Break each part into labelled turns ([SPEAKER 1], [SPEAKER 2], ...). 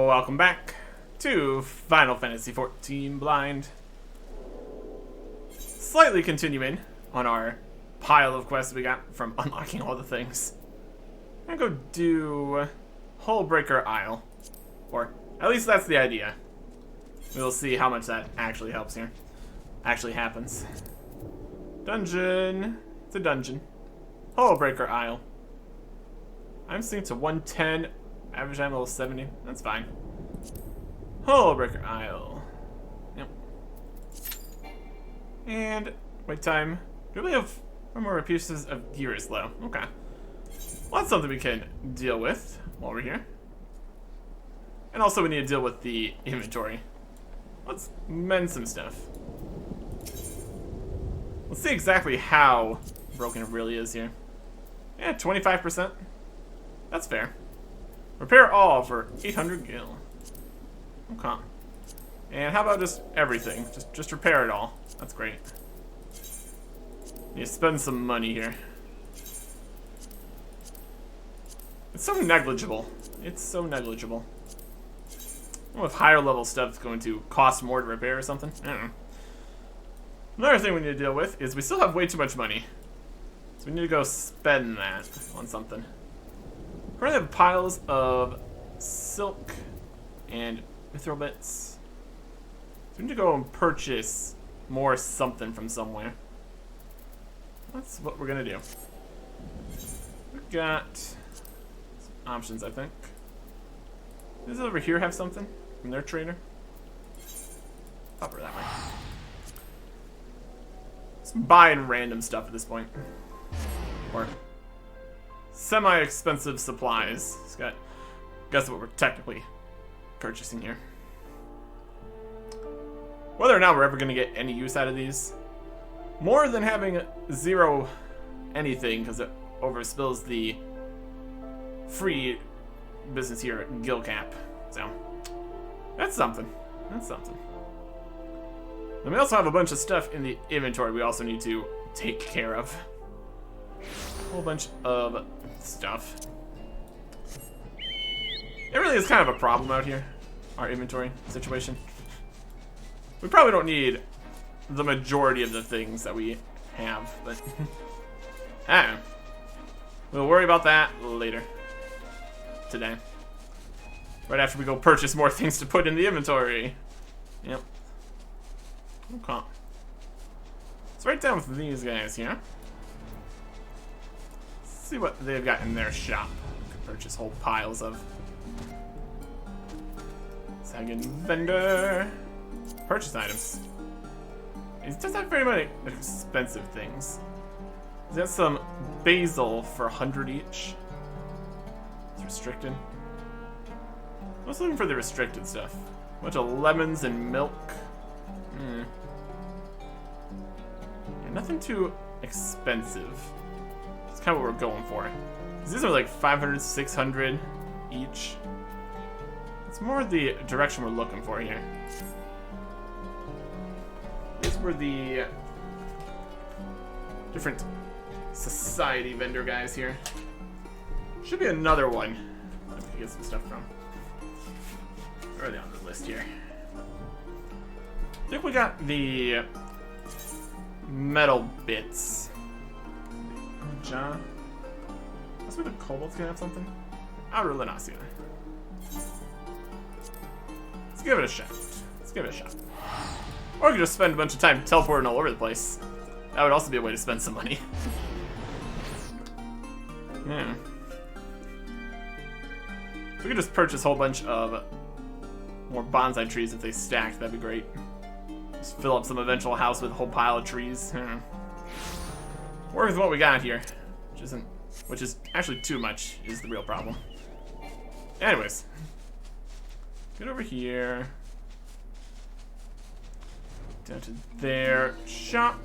[SPEAKER 1] Welcome back to Final Fantasy XIV Blind. Slightly continuing on our pile of quests we got from unlocking all the things. I'm gonna go do Hullbreaker Isle. Or at least that's the idea. We'll see how much that actually helps here. Actually happens. Dungeon. It's a dungeon. Hullbreaker Isle. I'm seeing to 110. Average ammo level 70. That's fine. Hullbreaker Isle. Yep. And wait time. Do we have one more pieces of gear is low? Okay. Well, that's something we can deal with while we're here. And also we need to deal with the inventory. Let's mend some stuff. Let's see exactly how broken it really is here. Yeah, 25%. That's fair. Repair all for 800 gil. Okay. And how about just everything? Just repair it all. That's great. You spend some money here. It's so negligible. It's so negligible. I don't know if higher level stuff is going to cost more to repair or something. I don't know. Another thing we need to deal with is we still have way too much money. So we need to go spend that on something. We currently have piles of silk and mithril bits. So we need to go and purchase more something from somewhere. That's what we're gonna do. We've got some options, I think. Does this over here have something from their trader? Up or that way. Just buying random stuff at this point. Or semi-expensive supplies. It's got, guess what we're technically purchasing here. Whether or not we're ever going to get any use out of these, more than having zero anything because it overspills the free business here at Gil Cap. So that's something. That's something. Then we also have a bunch of stuff in the inventory we also need to take care of. A whole bunch of stuff. It really is kind of a problem out here, our inventory situation. We probably don't need the majority of the things that we have, but I don't know. We'll worry about that later. Today. Right after we go purchase more things to put in the inventory. Yep. Okay. Let's write down with these guys here. See what they've got in their shop. Could purchase whole piles of. Second vendor. Purchase items. He doesn't have very many expensive things. He's got some basil for 100 each. It's restricted. I was looking for the restricted stuff. A bunch of lemons and milk. Yeah, nothing too expensive. That's kind of what we're going for. These are like 500, 600 each. It's more the direction we're looking for here. These were the different society vendor guys here. Should be another one that we can get some stuff from. Where are they on the list here? I think we got the metal bits. John. Let's see if the kobold's gonna have something. I really not see that. Let's give it a shot. Let's give it a shot. Or we could just spend a bunch of time teleporting all over the place. That would also be a way to spend some money. Yeah. If we could just purchase a whole bunch of more bonsai trees if they stacked, that'd be great. Just fill up some eventual house with a whole pile of trees. Work with what we got here, which is actually too much, is the real problem. Anyways, get over here, down to their shop.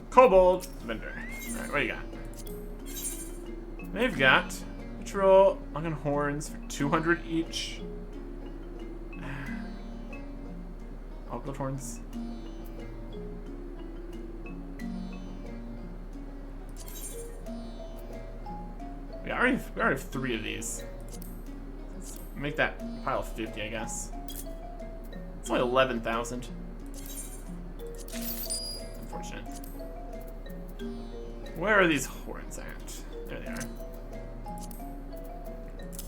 [SPEAKER 1] Kobold vendor. All right, what do you got? They've got patrol onion horns for 200 each. Gold horns. We already have 3 of these. make that pile 50, I guess. It's only 11,000. Unfortunate. Where are these horns at? There they are.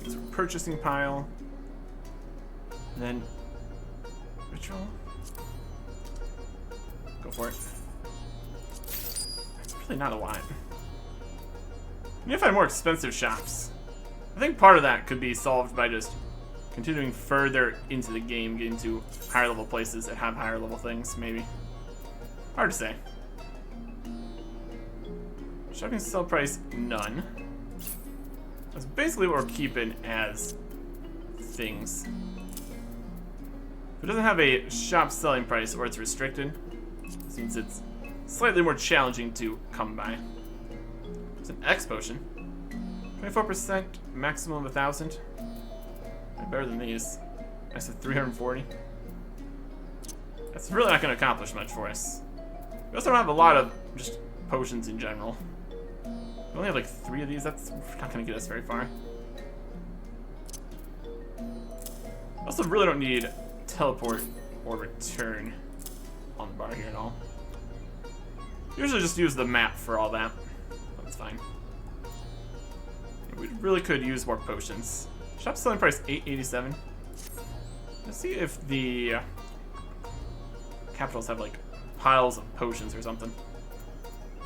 [SPEAKER 1] These are purchasing pile. And then ritual. Go for it. It's really not a lot. We need to find more expensive shops. I think part of that could be solved by just continuing further into the game, getting to higher level places that have higher level things, maybe. Hard to say. Shopping sell price, none. That's basically what we're keeping as things. If it doesn't have a shop selling price or it's restricted, since it's slightly more challenging to come by. It's an X potion. 24%, maximum of 1,000. Better than these. I said 340. That's really not going to accomplish much for us. We also don't have a lot of just potions in general. We only have like 3 of these. That's not going to get us very far. Also really don't need teleport or return on the bar here at all. Usually just use the map for all that. That's fine. We really could use more potions. Shop selling price 887. Let's see if the capitals have like piles of potions or something.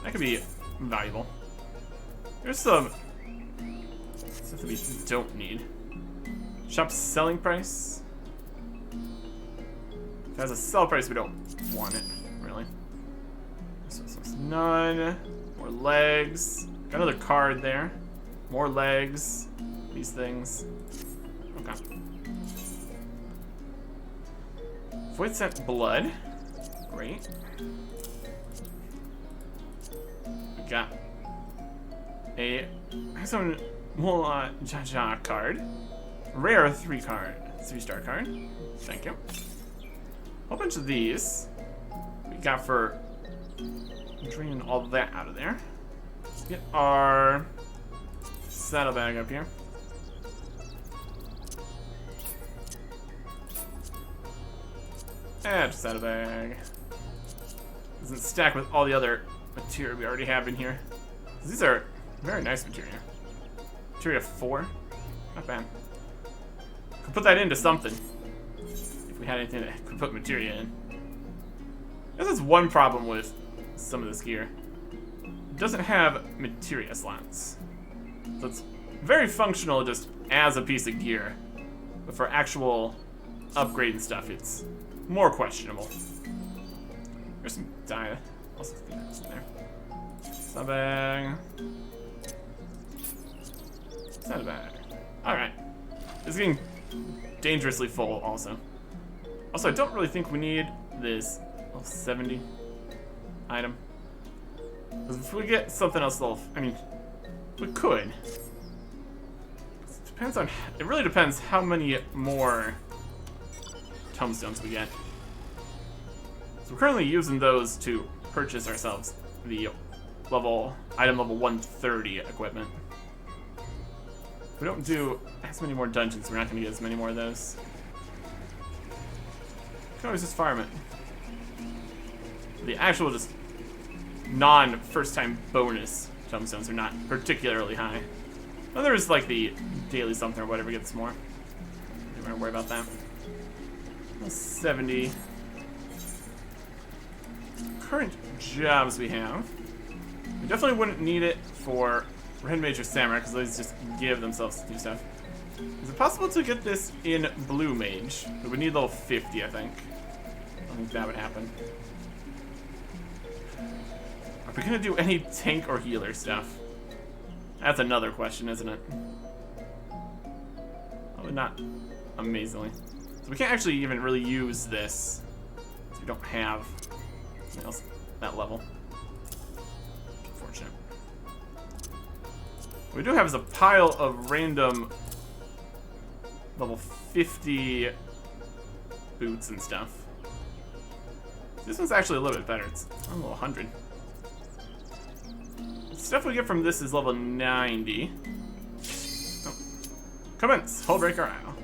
[SPEAKER 1] That could be valuable. There's some stuff that we don't need. Shop selling price. If it has a sell price, we don't want it, really. So none. More legs. Got another card there. More legs. These things. Okay. Void Scent Blood. Great. We got a Maximum Jaja card. Rare 3-star card. Thank you. A whole bunch of these. We got for draining all that out of there. Let's get our saddlebag up here. And saddlebag. Doesn't stack with all the other material we already have in here. These are very nice material. Materia 4. Not bad. Could put that into something. If we had anything that could put materia in. There's one problem with some of this gear. It doesn't have materia slots. So it's very functional just as a piece of gear. But for actual upgrade and stuff, it's more questionable. There's some dye. Also Phoenix in there. Saddlebag. Saddlebag. Alright. It's getting dangerously full also. Also, I don't really think we need this level 70 item. Because if we get something else level, I mean, we could. It depends on, it really depends how many more tomestones we get. So we're currently using those to purchase ourselves the item level 130 equipment. If we don't do as many more dungeons, we're not going to get as many more of those. We can always just farm it. The actual just non-first time bonus tomestones are not particularly high. Well, there's like the daily something or whatever gets more. Don't have to worry about that. 70. Current jobs we have. We definitely wouldn't need it for Red Mage or Samurai because those just give themselves to do stuff. Is it possible to get this in Blue Mage? We would need level 50, I think. I don't think that would happen. Are we gonna do any tank or healer stuff? That's another question, isn't it? Probably not amazingly. So we can't actually even really use this. So we don't have anything else at that level. Unfortunate. What we do have is a pile of random level 50 boots and stuff. This one's actually a little bit better. It's a level 100. The stuff we get from this is level 90. Oh. Commence! Hullbreaker Isle.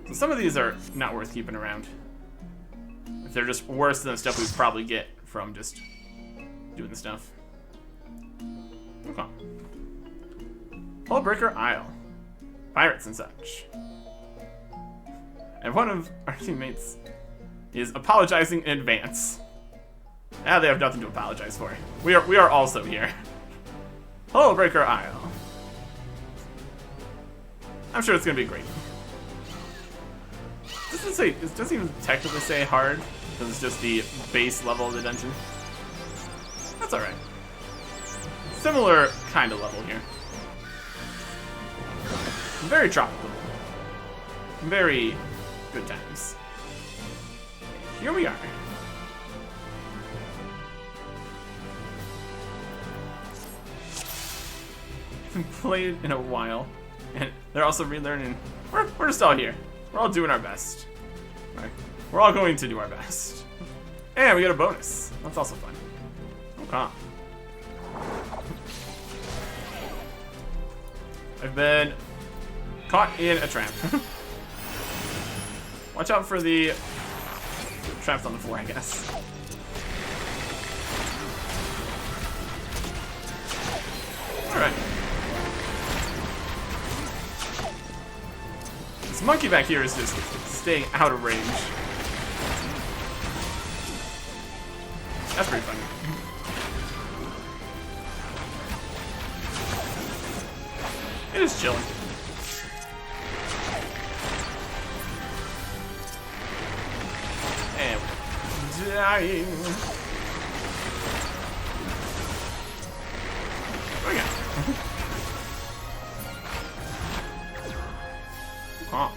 [SPEAKER 1] So some of these are not worth keeping around. If they're just worse than the stuff we'd probably get from just doing the stuff. Okay. Hullbreaker Isle. Pirates and such. And one of our teammates is apologizing in advance. Now they have nothing to apologize for. We are also here. Hullbreaker Isle. I'm sure it's gonna be great. It doesn't even technically say hard, because it's just the base level of the dungeon. That's alright. Similar kind of level here. Very tropical. Very good times. Here we are. Haven't played in a while, and they're also relearning. We're just all here. We're all doing our best. Right. We're all going to do our best. And we get a bonus. That's also fun. Okay. I've been caught in a trap. Watch out for the traps on the floor, I guess. Alright. This monkey back here is just staying out of range. That's pretty funny. It is chilling. And we're dying. What do we got? Huh.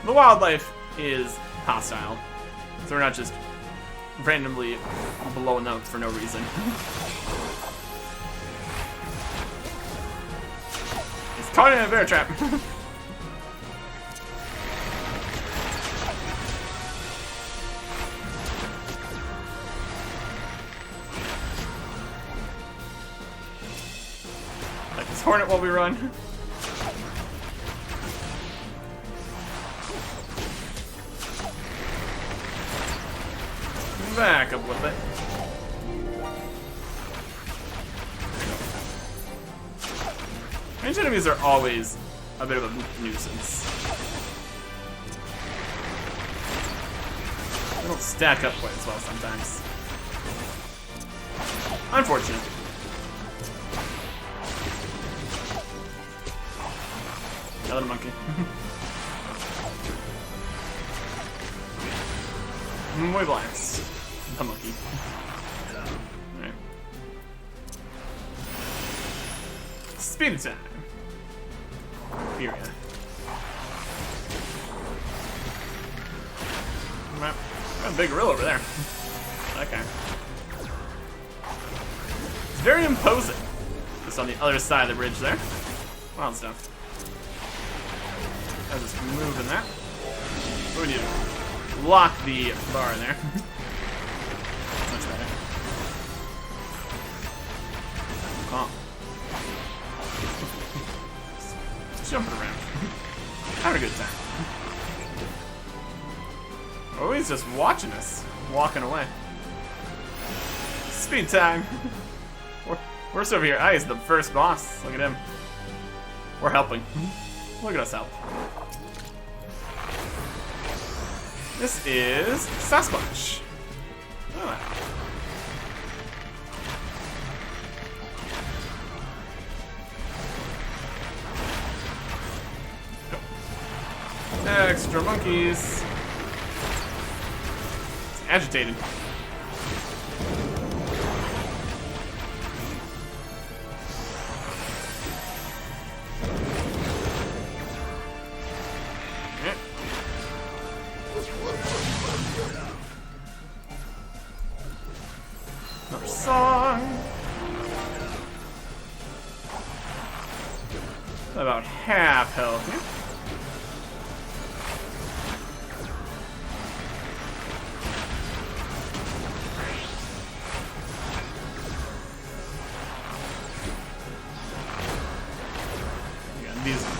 [SPEAKER 1] The wildlife is hostile, so we're not just randomly blowing up for no reason. It's caught in a bear trap. Like this hornet while we run. Back up a little bit. Ranged enemies are always a bit of a nuisance. They don't stack up quite as well sometimes. Unfortunate. Another monkey. Muy blast. The monkey. Alright. Speed time. Period. Got a big gorilla over there. Okay. It's very imposing. Just on the other side of the bridge there. Wild stuff. I'll just move in that. What do we need to lock the bar in there. Much better. Oh. Just jumping around. Having a good time. Oh, he's just watching us, walking away. Speed time. We're still over here. Ah, he's the first boss. Look at him. We're helping. Look at us help. This is Sasquatch. Oh. Extra monkeys. It's agitated. Another song. About half health. Yeah.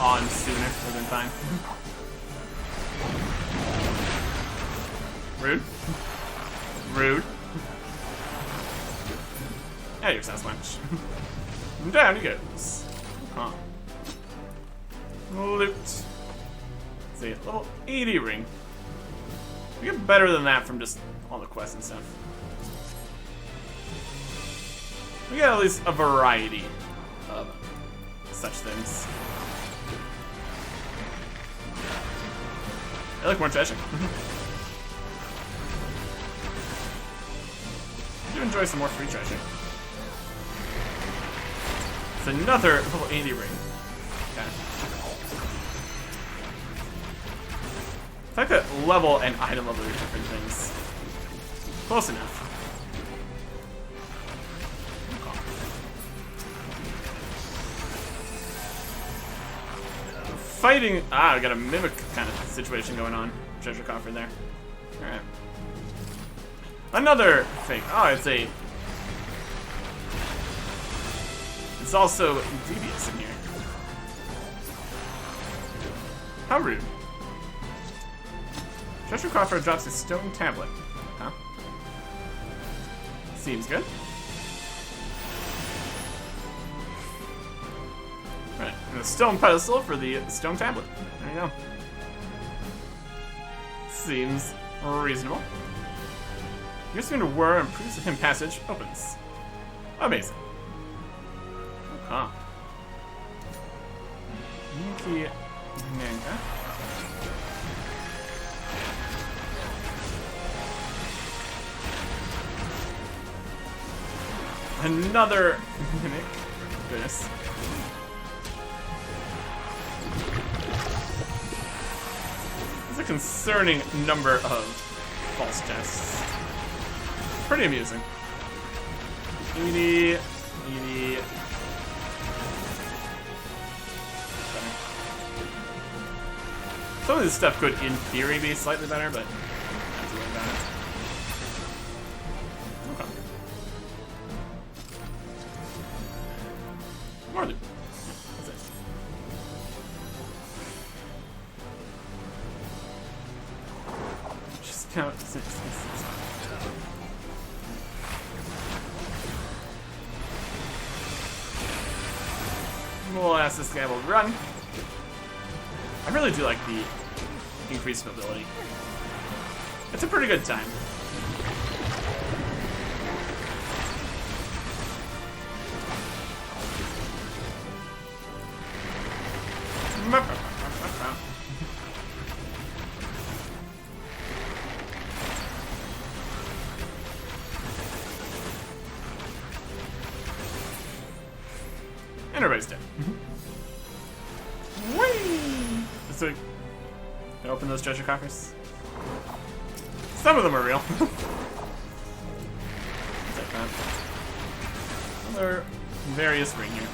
[SPEAKER 1] on sooner, would have been fine. Rude. Rude. Yeah, your Sasquatch. Down he goes. Huh. Loot. See, level 80 ring. We get better than that from just all the quests and stuff. We get at least a variety of such things. I like more treasure. I do enjoy some more free treasure. It's another level 80 ring. Okay. I like that level and item level are different things. Close enough. Fighting. Ah, we got a mimic kind of situation going on. Treasure coffer there. Alright. Another thing. Oh, it's a. It's also devious in here. How rude. Treasure coffer drops a stone tablet. Huh? Seems good. Right, and a stone pedestal for the stone tablet. There you go. Seems reasonable. You're going to whir and improves him passage opens. Amazing. Huh. Minky manga. Another mimic. Goodness. There's a concerning number of false chests. Pretty amusing. 80. Some of this stuff could, in theory, be slightly better, but not too worried about it. Okay. More loot. That's it. Just count 6. We'll ask this guy will run. I really do like the increased mobility. It's a pretty good time. And everybody's dead. Whee! So, can I open those treasure coffers? Some of them are real. Take that. Another various ring here.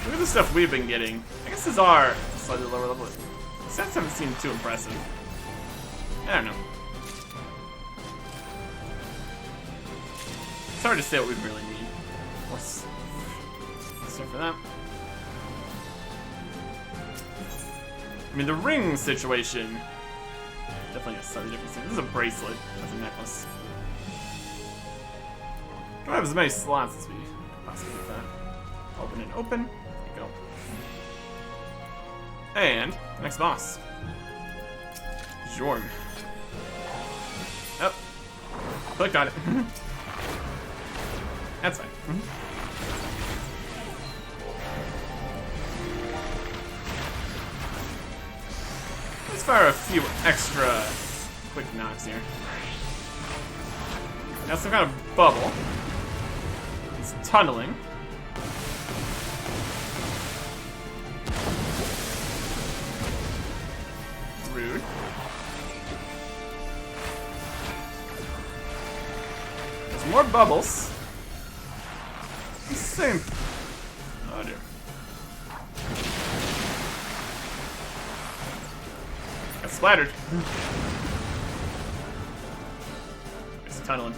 [SPEAKER 1] Look at the stuff we've been getting. I guess these are slightly lower level. Sets haven't seemed too impressive. I don't know. It's hard to say what we really need. Let's start for that. I mean, the ring situation definitely a slightly different thing. This is a bracelet. That's a necklace. Don't have as many slots as we could possibly get that. Open and open. There you go. And next boss. Jorm. Oh. Clicked on it. That's fine. Let's fire a few extra quick knocks here. Now some kind of bubble. It's tunneling. Rude. There's more bubbles. Same. Oh dear. Got splattered. It's tunneling.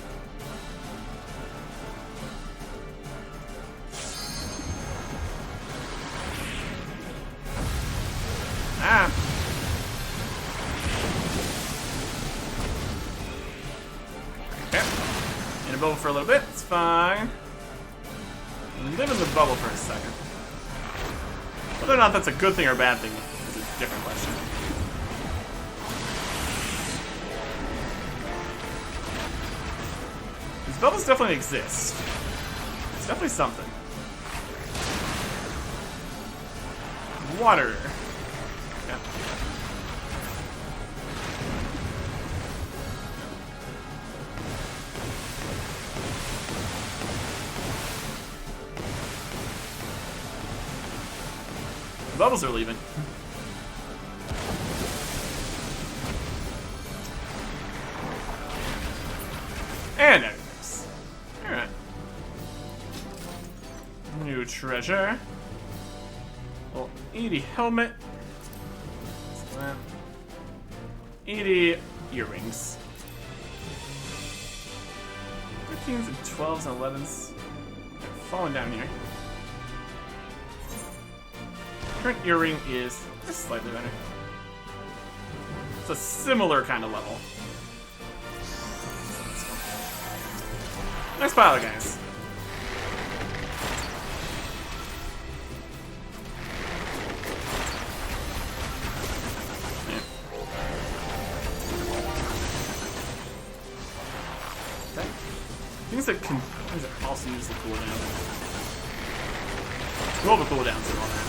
[SPEAKER 1] Okay. In a bubble for a little bit. It's fine. Live in the bubble for a second. Whether or not that's a good thing or a bad thing is a different question. These bubbles definitely exist. It's definitely something. Water. Yeah. The bubbles are leaving. And there it goes. Alright. New treasure. Well, 80 helmet. 80 earrings. 13s and 12s and 11s. Falling down here. Current earring is just slightly better. It's a similar kind of level. Next pile, guys. Things that also use the cooldown. All the cooldowns and all that.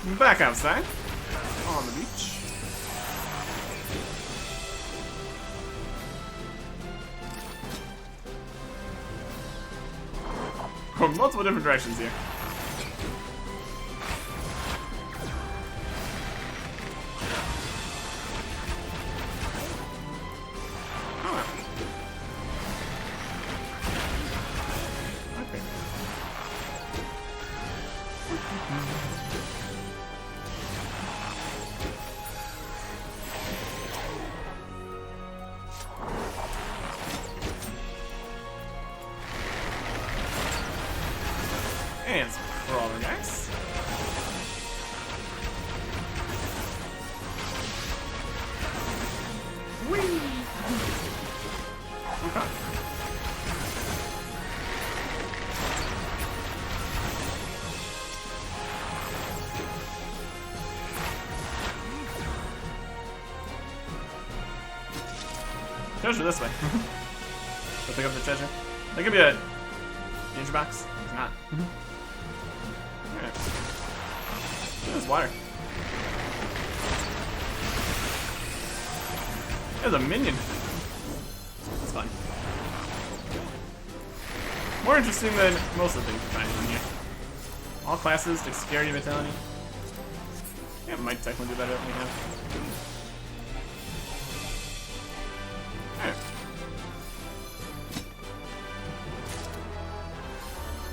[SPEAKER 1] Okay. Back outside. On the beach. From multiple different directions here. And some crawler guys. Whee! Okay. Treasure this way. Go pick up the treasure. That could be a danger box. It's not. Alright. There's water. There's a minion. That's fun. More interesting than most of the things we're finding in here. All classes, dexterity, vitality. Yeah, it might technically do better than we have. Alright.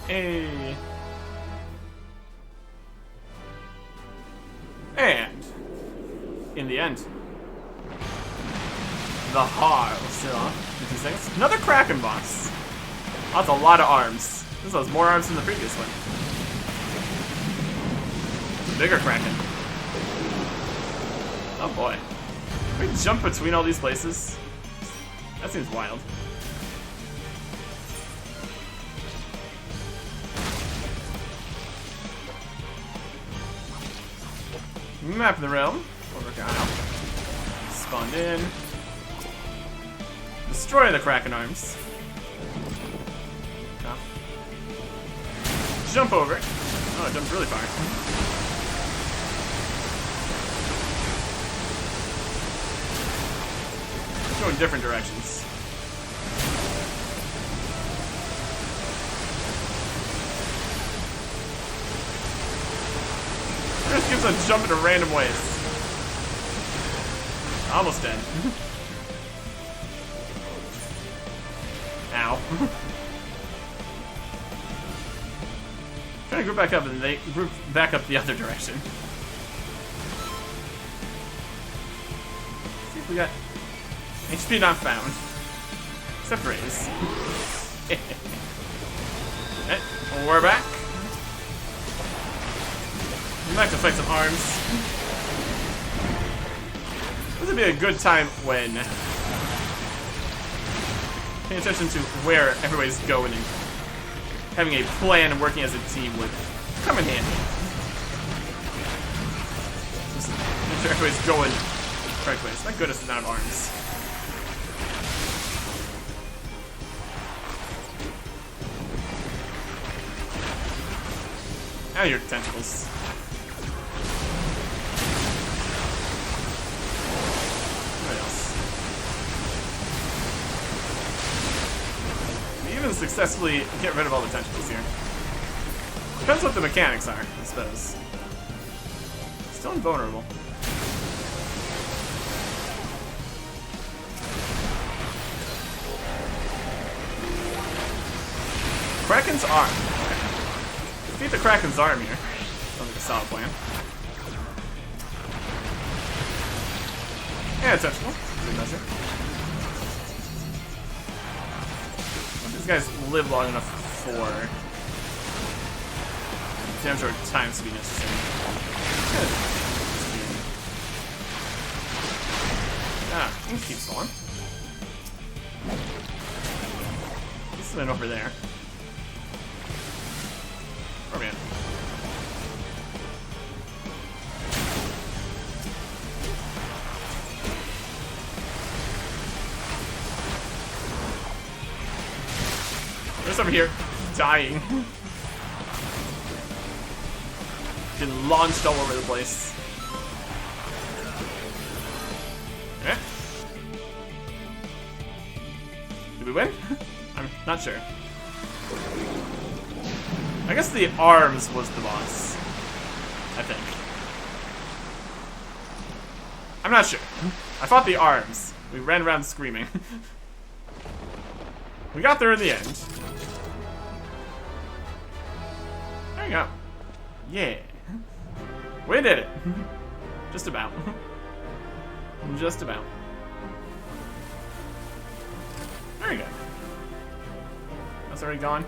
[SPEAKER 1] Hey. And in the end, the Har will sit on 56. Another Kraken boss. That's a lot of arms. This has more arms than the previous one. Bigger Kraken. Oh boy. Can we jump between all these places? That seems wild. Map of the realm. Over out. Spawned in. Destroy the Kraken arms. Oh. Jump over it. Oh, it jumped really far. Go in different directions. It just keeps on jumping in random ways. Almost dead. Ow. Trying to group back up, and they group back up the other direction. Let's see if we got HP not found. Except raise. Okay, we're back. We're back to fight some arms. would be a good time when paying attention to where everybody's going and having a plan and working as a team would come in handy. Just make sure everybody's going the correct place. Thank goodness it's not of arms. Out of your tentacles. What else? We even successfully get rid of all the tentacles here. Depends what the mechanics are, I suppose. Still invulnerable. Kraken's arm. Defeat the Kraken's arm here. Sounds like a solid plan. Yeah, it's touchable. Good measure. These guys live long enough for damage or times to be necessary. Good. Ah, things keep falling. This has been over there. Oh man. There's over here dying. Getting launched all over the place. Eh? Did we win? I'm not sure. I guess the arms was the boss. I think. I'm not sure. I fought the arms. We ran around screaming. We got there in the end. There you go. Yeah. We did it. Just about. Just about. There you go. That's already gone.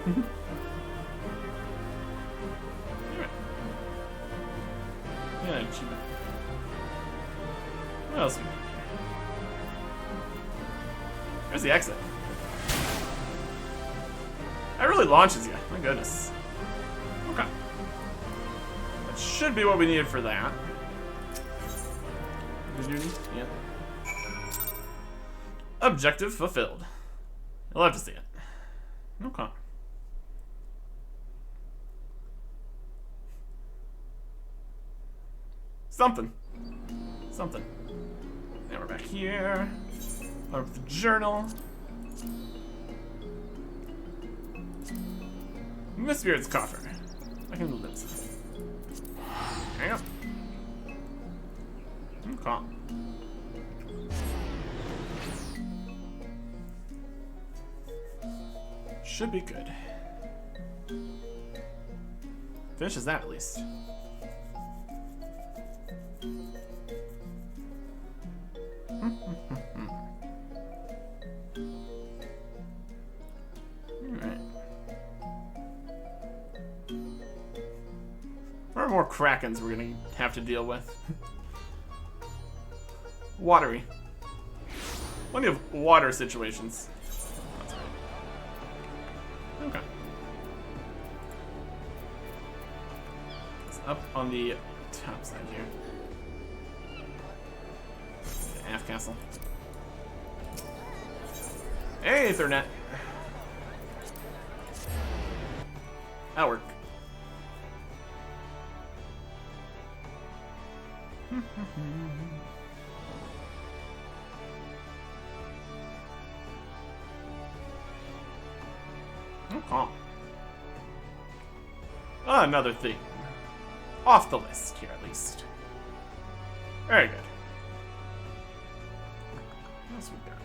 [SPEAKER 1] Yeah, achievement. What else we got? There's the exit. That really launches you. My goodness. Okay. That should be what we needed for that. Yeah. Objective fulfilled. You'll have to see it. Okay. Something. Something. Now we're back here. Over the journal. Miss Spirit's coffer. I can live some. There you go. Okay. Should be good. Finishes that at least. What are more Krakens we're gonna have to deal with? Watery. Plenty of water situations. That's right. Okay. It's up on the top side here. The aft castle. Hey, Ethernet. That'll work. Okay. Another thing. Off the list here, at least. Very good. What else we got?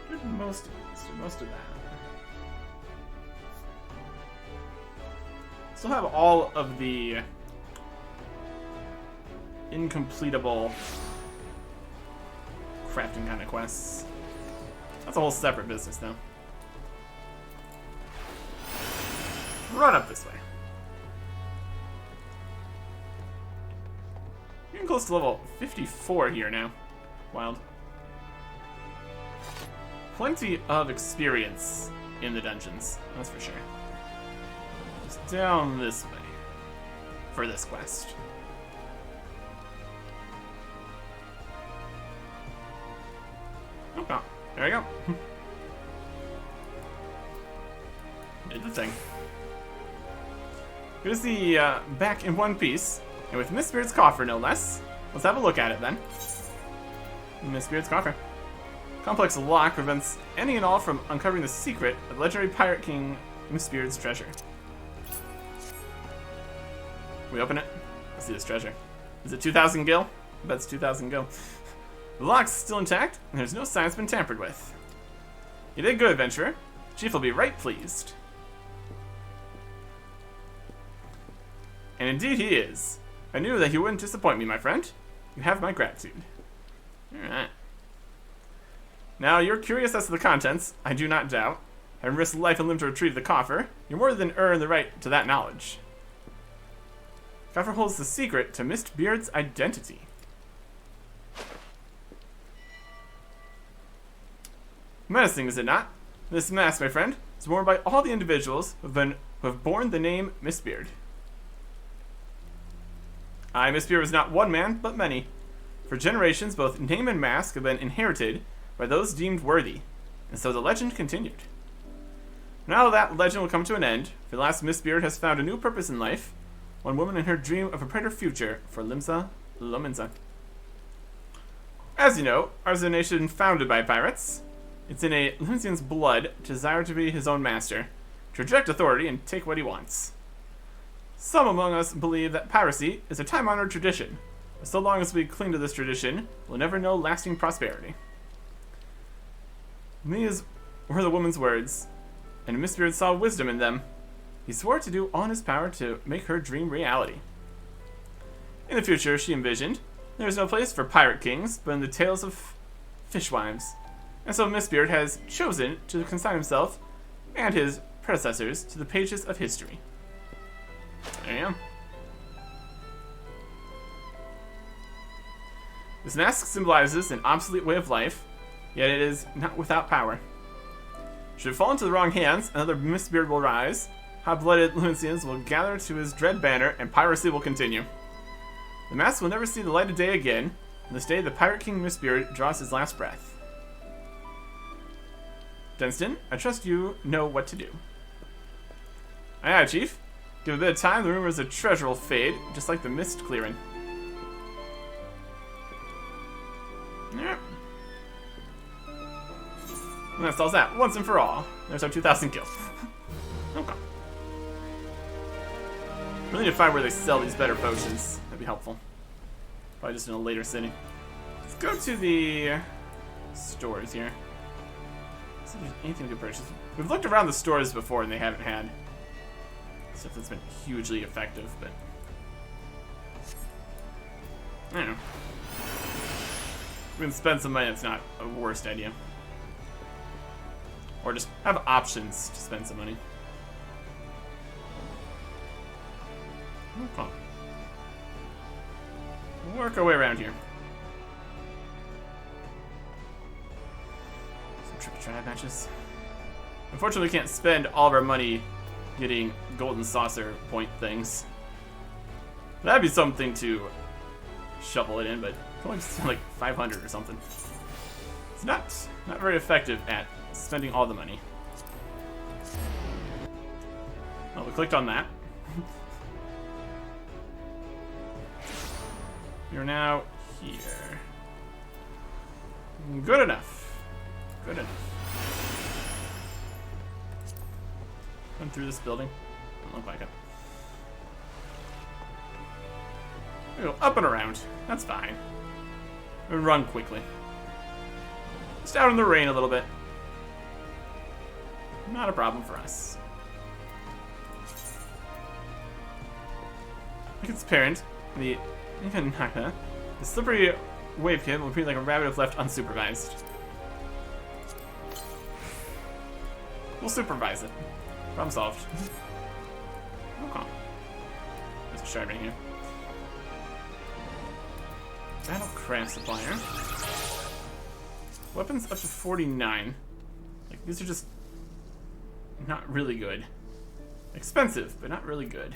[SPEAKER 1] Did most of this. Did most of that. Still have all of the incompletable crafting kind of quests. That's a whole separate business now. Run up this way. Getting close to level 54 here now. Wild. Plenty of experience in the dungeons, that's for sure. Just down this way for this quest. Okay, there we go. Did the thing. Here's the back in one piece, and with Miss Beard's coffer, no less. Let's have a look at it then. Miss Beard's coffer. Complex lock prevents any and all from uncovering the secret of legendary pirate king Miss Beard's treasure. We open it. Let's see this treasure. Is it 2,000 gil? I bet it's 2,000 gil. The lock's still intact, and there's no sign it's been tampered with. You did good, adventurer. Chief will be right pleased. And indeed he is. I knew that he wouldn't disappoint me, my friend. You have my gratitude. Alright. Now, you're curious as to the contents, I do not doubt. Having risked life and limb to retrieve the coffer, you more than earn the right to that knowledge. The coffer holds the secret to Miss Beard's identity. Menacing, is it not? This mask, my friend, is worn by all the individuals who have borne the name Miss Beard. Miss Beard was not one man, but many. For generations, both name and mask have been inherited by those deemed worthy, and so the legend continued. Now that legend will come to an end, for the last Miss Beard has found a new purpose in life, one woman in her dream of a brighter future for Limsa Lominsa. As you know, ours is a nation founded by pirates. It's in a Limsian's blood to desire to be his own master, to reject authority and take what he wants. Some among us believe that piracy is a time-honored tradition, but so long as we cling to this tradition, we'll never know lasting prosperity. These were the woman's words, and Miss Beard saw wisdom in them. He swore to do all in his power to make her dream reality. In the future, she envisioned, there is no place for pirate kings but in the tales of fishwives, and so Miss Beard has chosen to consign himself and his predecessors to the pages of history. There I am. This mask symbolizes an obsolete way of life, yet it is not without power. Should it fall into the wrong hands, another Miss Beard will rise, hot-blooded Lunacians will gather to his dread banner, and piracy will continue. The mask will never see the light of day again, on this day the Pirate King Miss Beard draws his last breath. Dunstan, I trust you know what to do. Aye, aye, Chief. Give a bit of time, the rumors of treasure will fade, just like the mist clearing. Yep. And that solves that, once and for all. There's our 2,000 kills. Okay. We need to find where they sell these better potions. That'd be helpful. Probably just in a later city. Let's go to the stores here. See if there's anything we can purchase. We've looked around the stores before and they haven't had stuff that's been hugely effective, but I don't know. We can spend some money, it's not a worst idea. Or just have options to spend some money. Okay. We'll work our way around here. Some tricky tribe matches. Unfortunately, we can't spend all of our money getting golden saucer point things. That'd be something to shovel it in, but it's only just like 500 or something. It's not very effective at spending all the money. Well, we clicked on that. You're now here. Good enough. Good enough. Run through this building. Doesn't look like it. We go up and around. That's fine. We run quickly. Just out in the rain a little bit. Not a problem for us. Like its parent, the Inkanaka, the slippery wave kid will appear like a rabbit if left unsupervised. We'll supervise it. Problem solved. Okay. There's a shard right here. Battle craft supplier. Weapons up to 49. Like, these are just not really good. Expensive, but not really good.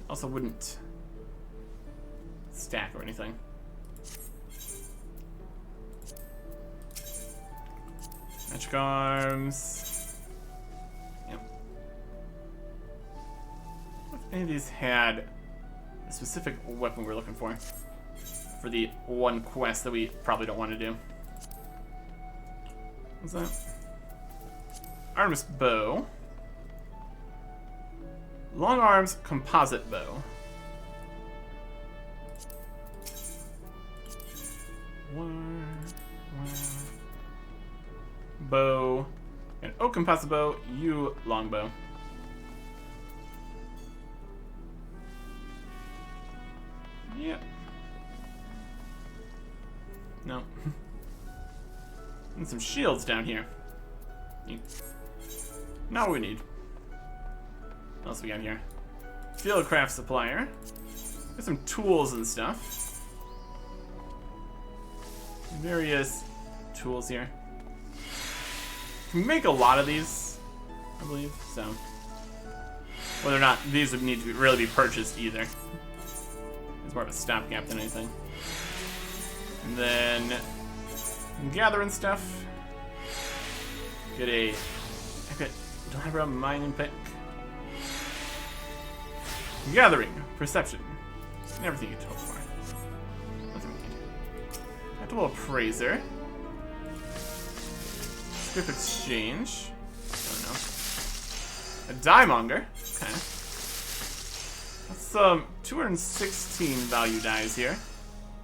[SPEAKER 1] Also wouldn't stack or anything. Magic arms. Yep. What if any of these had a specific weapon we're looking for the one quest that we probably don't want to do? What's that? Artemis bow. Long arms composite bow. Bow. And oak composite bow, you longbow. Yep. No. And some shields down here. Not what we need. What else we got here? Fieldcraft supplier. Got some tools and stuff. Various tools here. Can make a lot of these, I believe, so. Whether or not these would need to really be purchased either. It's more of a stopgap than anything. And then gathering stuff. Get a Delibera mining pick. Gathering, perception. And everything you told for. Nothing we need. Actual appraiser. Script exchange. I don't know. A diemonger. Okay. That's some 216 value dies here.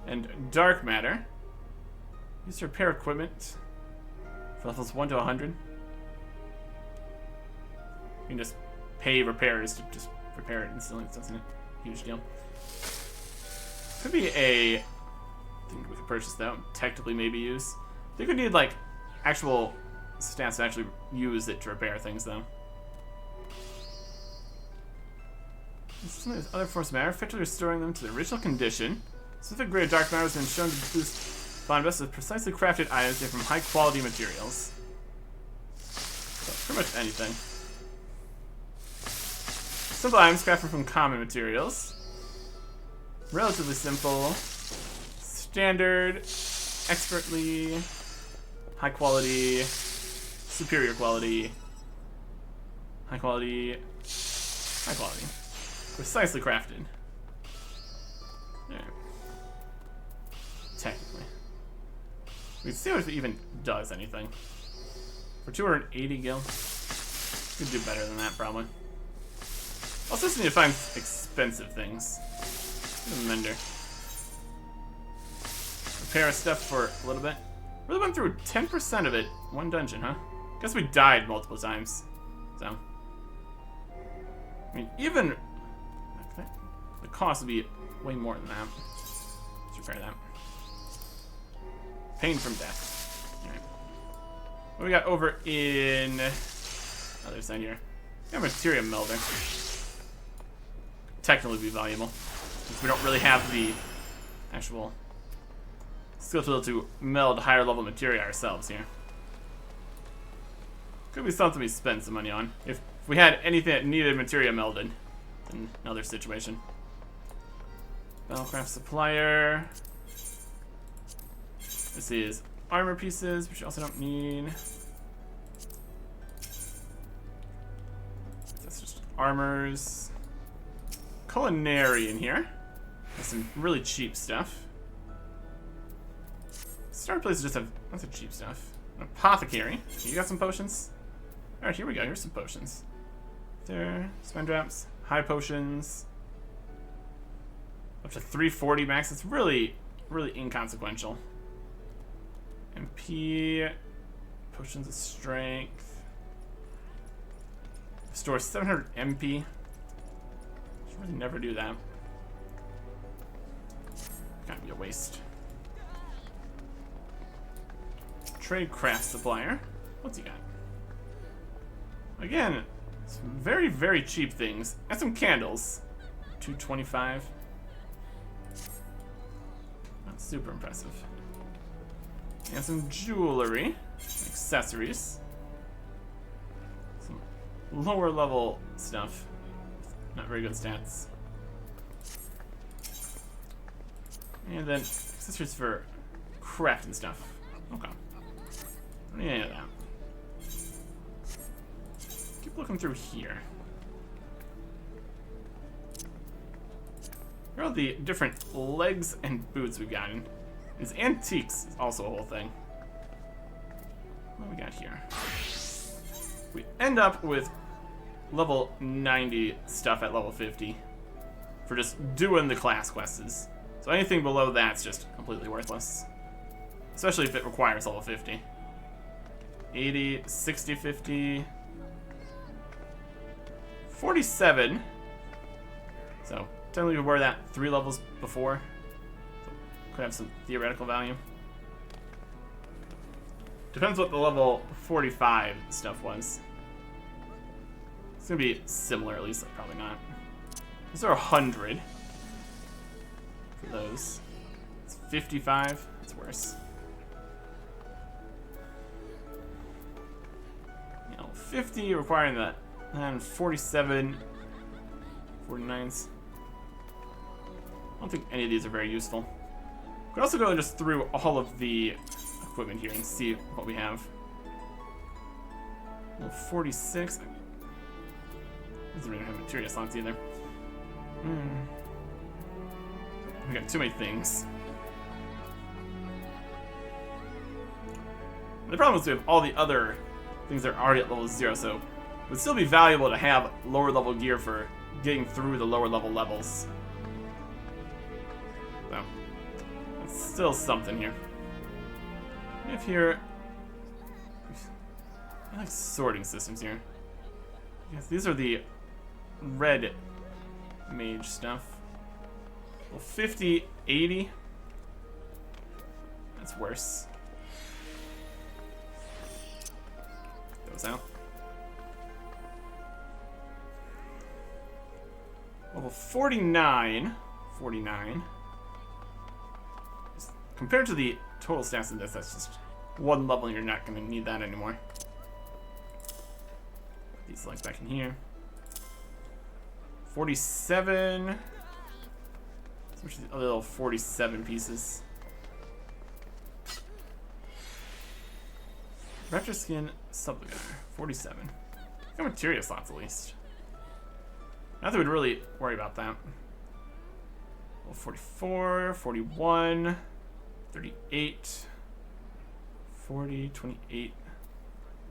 [SPEAKER 1] And dark matter. Use to repair equipment for levels 1 to 100. You can just pay repairers to just repair it instantly. It's not a huge deal. Could be a thing we could purchase though. Technically, maybe use. I think we need like actual stats to actually use it to repair things though. Some of these other forms of matter, effectively restoring them to their original condition. Specific grade of dark matter has been shown to boost bond best with precisely crafted items made from high quality materials. So, pretty much anything. Simple items crafted from common materials. Relatively simple. Standard. Expertly. High quality. Superior quality. High quality. High quality. Precisely crafted. Yeah. Technically. We can see if it even does anything. For 280 gil. Could do better than that, probably. Also just need to find expensive things. Mender. Repair stuff for a little bit. Really went through 10% of it. One dungeon, huh? Guess we died multiple times. So. I mean, even... Okay, the cost would be way more than that. Let's repair that. Pain from death. Alright. What do we got over in... other side here? We got a materia melder. Technically be valuable, since we don't really have the actual skill tool to meld higher level materia ourselves here. Could be something we spend some money on. If we had anything that needed materia melded, then another situation. Battlecraft supplier. This is armor pieces, which you also don't need. That's just armors. Culinary in here. There's some really cheap stuff. Start places just have lots of cheap stuff. An apothecary. You got some potions? Alright, here we go. Here's some potions. There. Spend drops. High potions. Up to 340 max. It's really, really inconsequential. MP. Potions of strength. Restore 700 MP. Should really never do that. Gotta be a waste. Trade craft supplier. What's he got? Again, some very, very cheap things. And some candles. 225. Not super impressive. And some jewelry, accessories. Some lower level stuff. Not very good stats. And then accessories for crafting stuff. Okay. Don't need any of that. Keep looking through here. Here are all the different legs and boots we've gotten. These antiques is also a whole thing. What do we got here? We end up with level 90 stuff at level 50 for just doing the class quests. So anything below that's just completely worthless. Especially if it requires level 50. 80, 60, 50, 47. So technically we were that 3 levels before. So could have some theoretical value. Depends what the level 45 stuff was. It's gonna be similar, at least probably not. These are 100 for those. It's 55. It's worse. You know, 50 requiring that, and 47, 49s. I don't think any of these are very useful. We could also go just through all of the equipment here and see what we have. Well, 46. Doesn't really have materia slots either. We got too many things. The problem is we have all the other things that are already at level 0, so it would still be valuable to have lower level gear for getting through the lower level levels. So, it's still something here. We have here, I like sorting systems here. Yes, these are the red mage stuff. Well, 50, 80. That's worse. Those out. Level 49. 49. Compared to the total stats in this, that's just one level and you're not going to need that anymore. Put these legs back in here. 47. Switch to the other little 47 pieces. Retro skin sublunar. 47. Got materia slots at least. Not that we'd really worry about that. Level 44, 41, 38, 40, 28.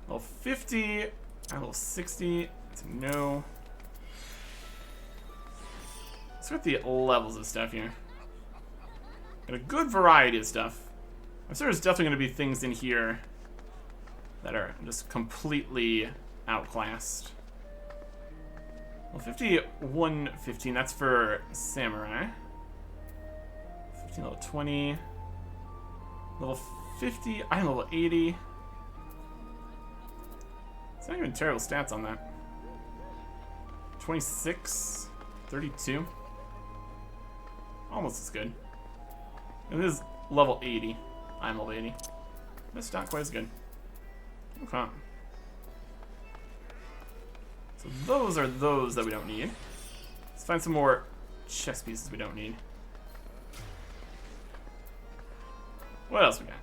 [SPEAKER 1] Level 50, level 60. That's a no. Let's look at the levels of stuff here. Got a good variety of stuff. I'm sure there's definitely going to be things in here that are just completely outclassed. Well, 51, 15, that's for Samurai. 15, level 20. Level 50, I'm level 80. It's not even terrible stats on that. 26, 32. Almost as good. And this is level 80. I'm level 80. That's not quite as good. Okay. So those are those that we don't need. Let's find some more chest pieces we don't need. What else we got?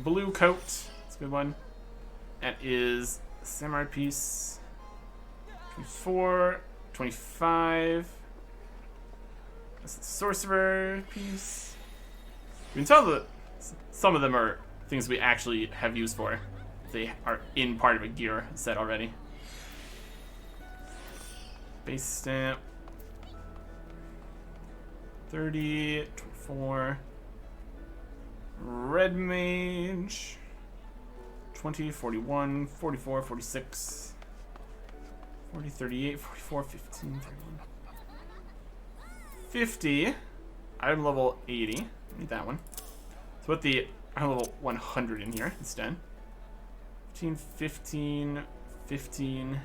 [SPEAKER 1] Blue coat. That's a good one. That is a samurai piece. 24, 25. That's the sorcerer piece. You can tell that some of them are things we actually have use for. They are in part of a gear set already. Base stamp. 30, 24. Red mage. 20, 41, 44, 46. 40, 38, 44, 15, 31. 50. Item level 80. Need that one. So put the item level 100 in here instead. 15, 15, 15,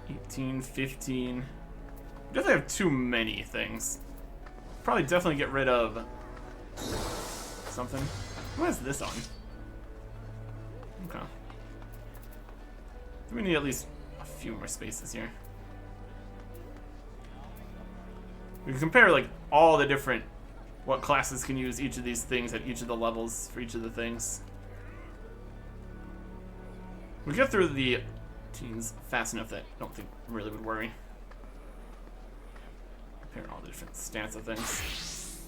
[SPEAKER 1] 18, 15. We definitely have too many things. Probably definitely get rid of something. What is this on? Okay. We need at least a few more spaces here. We can compare like all the different what classes can use each of these things at each of the levels for each of the things. We get through the teens fast enough that I don't think really would worry. Compare all the different stats of things.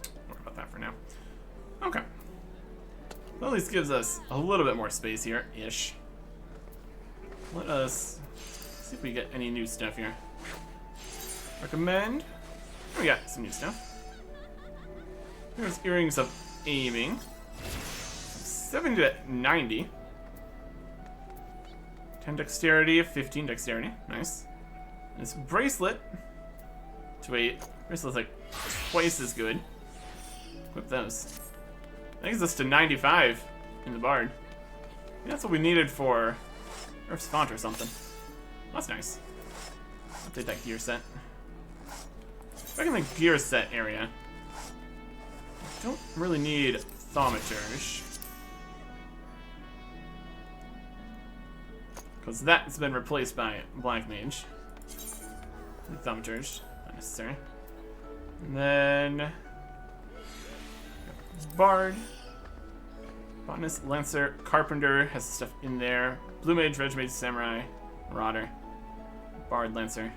[SPEAKER 1] Don't worry about that for now. Okay. That at least gives us a little bit more space here, ish. Let us see if we get any new stuff here. Recommend. Oh, we got some new stuff. Here's Earrings of Aiming. 70 to 90. 10 dexterity, 15 dexterity. Nice. This bracelet. Bracelet's like twice as good. Equip those. That gives us to 95 in the Bard. Yeah, that's what we needed for Earth's Font or something. That's nice. Update that gear set. Back in the gear set area. Don't really need Thaumaturge. Because that's been replaced by Black Mage. Thaumaturge, not necessary. And then Bard, Botanist, Lancer, Carpenter has stuff in there. Blue Mage, Red Mage, Samurai, Marauder, Bard, Lancer,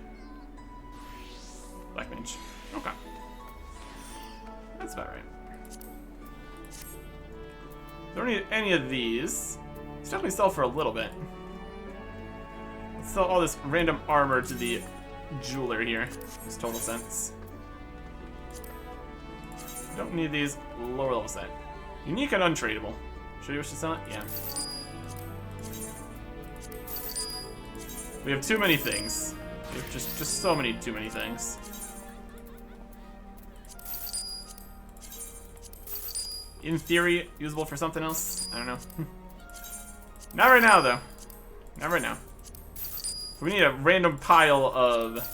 [SPEAKER 1] Black Mage. Okay. That's about right. Don't need any of these. Let's definitely sell for a little bit. Let's sell all this random armor to the jeweler here. Makes total sense. Don't need these. Lower level set. Unique and untradeable. Sure you wish to sell it? Yeah. We have too many things. We have just so many too many things. In theory, usable for something else? I don't know. Not right now, though. Not right now. We need a random pile of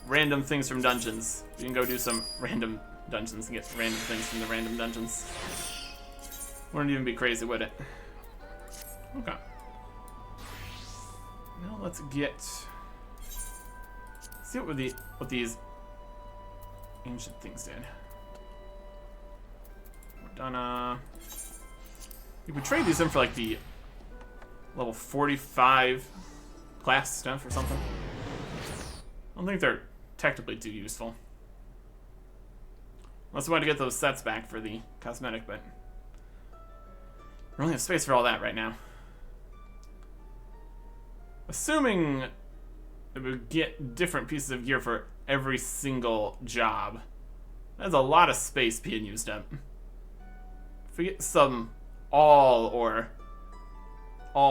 [SPEAKER 1] random things from dungeons. We can go do some random dungeons and get random things from the random dungeons. Wouldn't even be crazy, would it? Okay. Now let's see what these ancient things did. We're done. We could trade these in for like the level 45 class stuff or something. I don't think they're technically too useful. Unless we want to get those sets back for the cosmetic, but we only have space for all that right now. Assuming that we get different pieces of gear for every single job, that's a lot of space being used up. If we get some all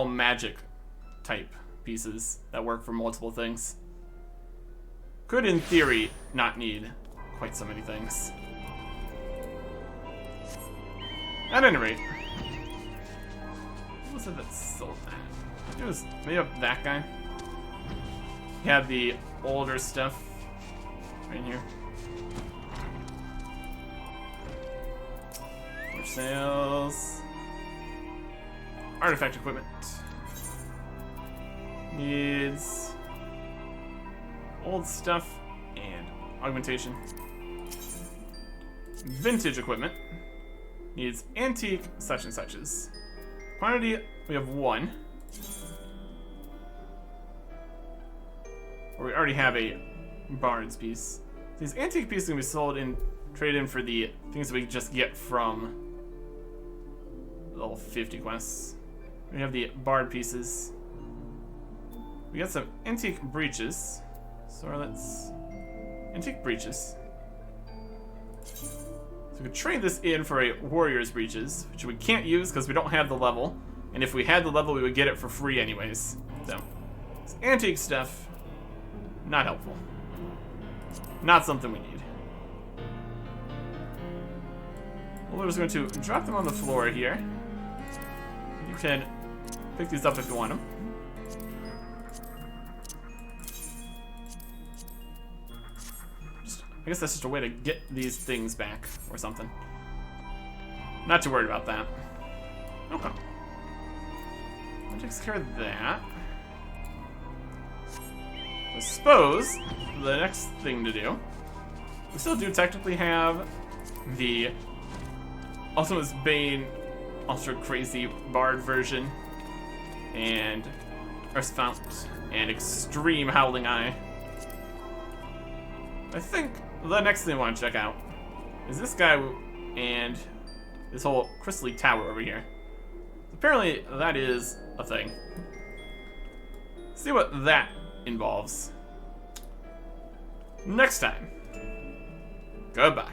[SPEAKER 1] magic type pieces that work for multiple things, could in theory not need quite so many things. At any rate, what was it that sold that? It was maybe that guy. He had the older stuff right here. For sales. Artifact equipment. Needs old stuff and augmentation. Vintage equipment. Needs antique such and suches. Quantity, we have 1. Or we already have a Bard's piece. These antique pieces can be sold in, trade in for the things that we just get from level 50 quests. We have the Bard pieces. We got some antique breeches. So let's antique breeches. So we could trade this in for a warrior's breeches, which we can't use because we don't have the level. And if we had the level, we would get it for free anyways. So, it's antique stuff, not helpful. Not something we need. Well, we're just going to drop them on the floor here. You can pick these up if you want them. Just I guess that's just a way to get these things back or something. Not too worried about that. Okay. That takes care of that. I suppose the next thing to do, we still do technically have the Ultimate's Bane Ultra Crazy Bard version, and Earth's Fount, and Extreme Howling Eye. I think the next thing I want to check out is this guy and this whole crystally tower over here. Apparently that is a thing. See what that involves next time. Goodbye.